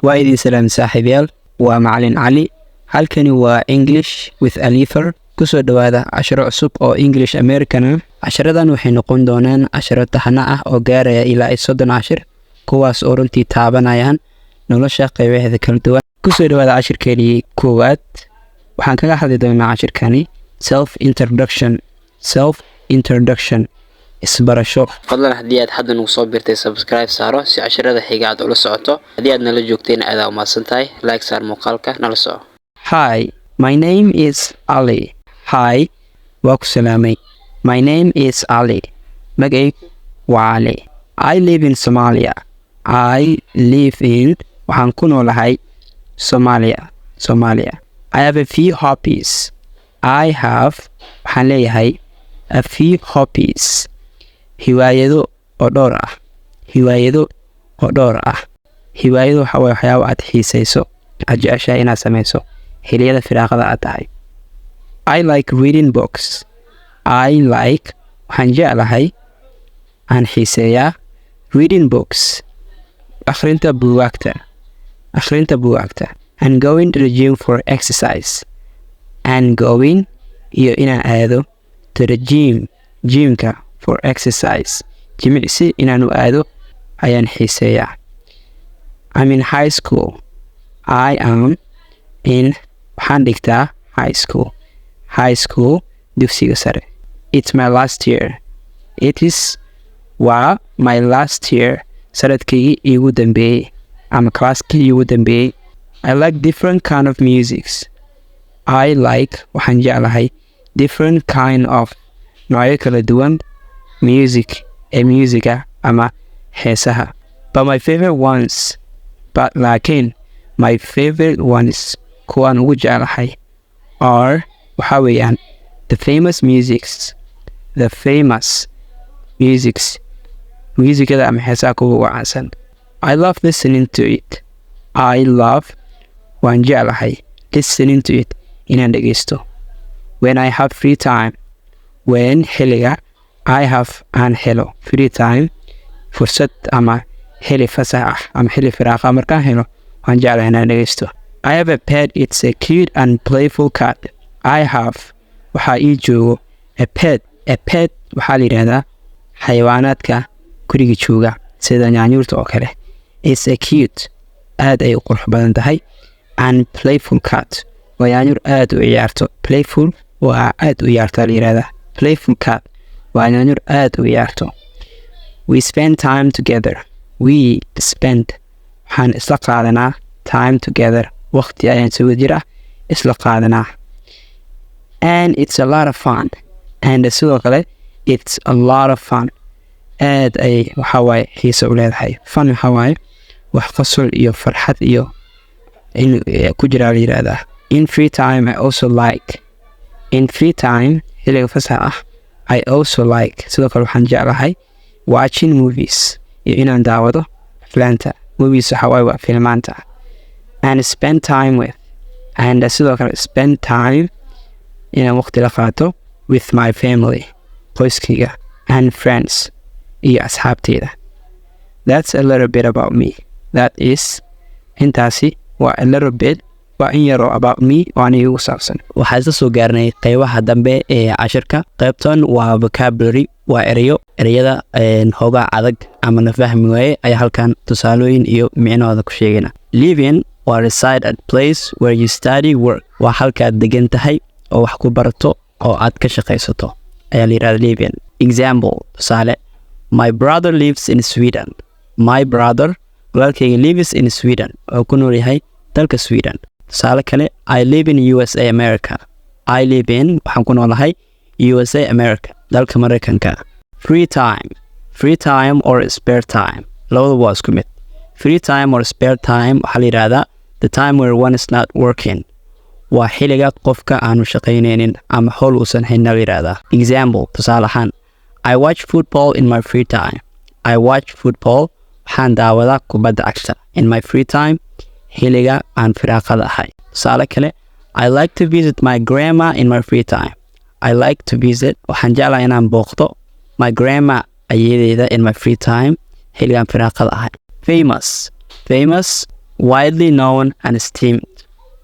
waa idin salaam saaxibiyaal, waa macalin cali. Halkani waa English with Alifer. Kusoo dhawaada asharo cusub oo English American ah. Asharadan waxay noqon doonaan asharo taxane ah oo gaaraya ilaa 30 cashir, kuwaas oo runtii taabanayaan nolosha qaybaheeda kala duwan. Kusoo dhawaada cashirkeedii koowaad. Waxaan kaga hadli doonaa cashirkani self introduction isbarasho. Fadlan haddii aad hadda nagu soo birtay subscribe saaro si casharada xiga aad ula socoto. Haddii aad nala joogteen aad u mahadsantahay, like saar muuqaalka nala soco. Hi, my name is Ali. Hi, waa ku salaamay. My name is Ali. Magacaygu waa Ali. I live in Somalia. Waxaan ku noolahay Somalia. I have a few hobbies. Waxaan leeyahay a few hobbies. Hiwaayado oo dhowr ah. Hiwaayado waxa way waxyaabo aad xiisayso, aad jeceshahay inaad samayso xilliyada firaaqada aad tahay. I like reading books. Waxaan jeclahay aan xiiseeyaa reading books. Akhrinta buugaagta. And going to the gym for exercise. And going iyo inaan aado to the gymka for exercise. Jimicsi inaan u aado ayaan xiiseeyaa. I'm in high school. Waxaan dhigtaa high school dugsiga sare. It's my last year. Waa my last year, sanadkii iigu dambeeyay ama classkii iigu dambeeyay. I like different kind of musics. Waxaan jeclahay different kind of noocyo kala duwan musica ama heesaha. But my favorite ones kuwaan ugu jeclahay are waxa weeyaan the famous musicada ama heesaha kuwa ugu caansan. I love listening to it. Waan jeclahay listening to it inaan dhegeysto. When I have free time. Xilliga aan helo free time, fursad ama xilli fasax ah ama xilli firaaqa markaan helo, waan jeclahay inaan dhegeysto. I have a pet. It's a cute and playful cat. Waxaa ii joogo a pet. Waxaa la yidhaahdaa xayawaanaadka guriga jooga sida nyaanyuurta oo kale. It's a cute, aad ay u qurux badan tahay, and playful cat. waa nyaanyuur aad u ciyaarto. Playful waa aad u ciyaarta la yidhaahdaa. Playful cat waa nyaanyuur aad u ciyaarto. We spend time together. Waxaan isla qaadanaa time together. Waqti ayaan soo jira isla qaadanaa. And it's a lot of fun. Sidoo kale it's a lot of fun. Aad ay waxa waaye xiiso u leedahay. Fun waxa waaye wax qosol iyo farxad iyo in ku jira la yiraahdaa. In free time xilliga fasaxa ah, I also like sidoo kale waxaan jeclahay watching movies iyo inaan daawado aflaanta. Movies waxa waaye waa filmaanta. And spend time with. Sidoo kale spend time inaan waqti la qaato with my family, qoyskayga, and friends iyo asxaabteyda. That's a little bit about me. Intaasi waa a little bit, waa in yaroo about me oo aniga igu saabsan. Waxaan isla soo gaarnay qaybaha dambe ee cashirka. Qaybtan waa vocabulary, waa ereyada hoogaa adag ama na fahmi waaye ayaa halkan tusaalooyin iyo micnahooda ku sheegayna. Living waa reside at place where you study work. Waa halkaad degan tahay oo wax ku barato oo aad ka shaqaysato ayaa la yidhahdaa living. Example, tusaale, my brother lives in Sweden. Walaalkayga lives in Sweden oo ku nool yahay dalka Sweden. Tusaale kale, I live in USA America. Waxaan ku noolahay USA America, dalka Mareykanka. Free time or spare time. Labada waa isku mid. Free time or spare time waxaa la yidhaahdaa the time where one is not working. Waa xilliga qofka aanu shaqaynaynin ama howl uusan haynin la yidhaahdaa. Example, tusaale ahaan, I watch football in my free time. Waxaan daawadaa kubadda cagta in my free time xilliga aan firaaqada ahay. Tusaale kale, I like to visit my grandma in my free time. Waxaan jeclahay inaan booqdo my grandma ayeedeyda in my free time xilligaan firaaqada ahay. Famous widely known and esteemed.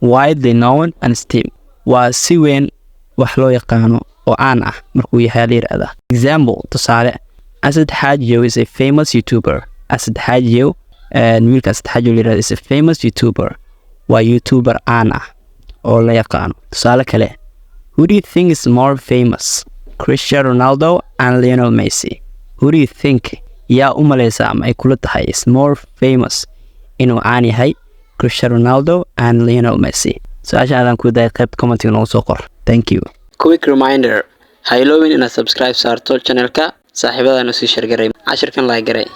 Widely known and esteemed waa si weyn wax loo yaqaano oo caan ah markuu yahay la yiraahdo. Example, tusaale, Asad Hajiyo is a famous YouTuber. Asad Hajiyo, wiilka Asad Hajiyo la yiraahdo, is a famous YouTuber. Waa YouTuber caan ah oo la yaqaano. Tusaale kale, who do you think is more famous? Cristiano Ronaldo and Lionel Messi. Who do you think yaa u malaysa ama ay kula tahay is more famous inuu caan yahay Cristiano Ronaldo and Lionel Messi? Su'aasha aadan ku day qaybta commenting noo soo qor. Thank you. Quick reminder, ha iloobin inaad subscribe saarto channelka Saaxibadaada si share garay. 10 like garay.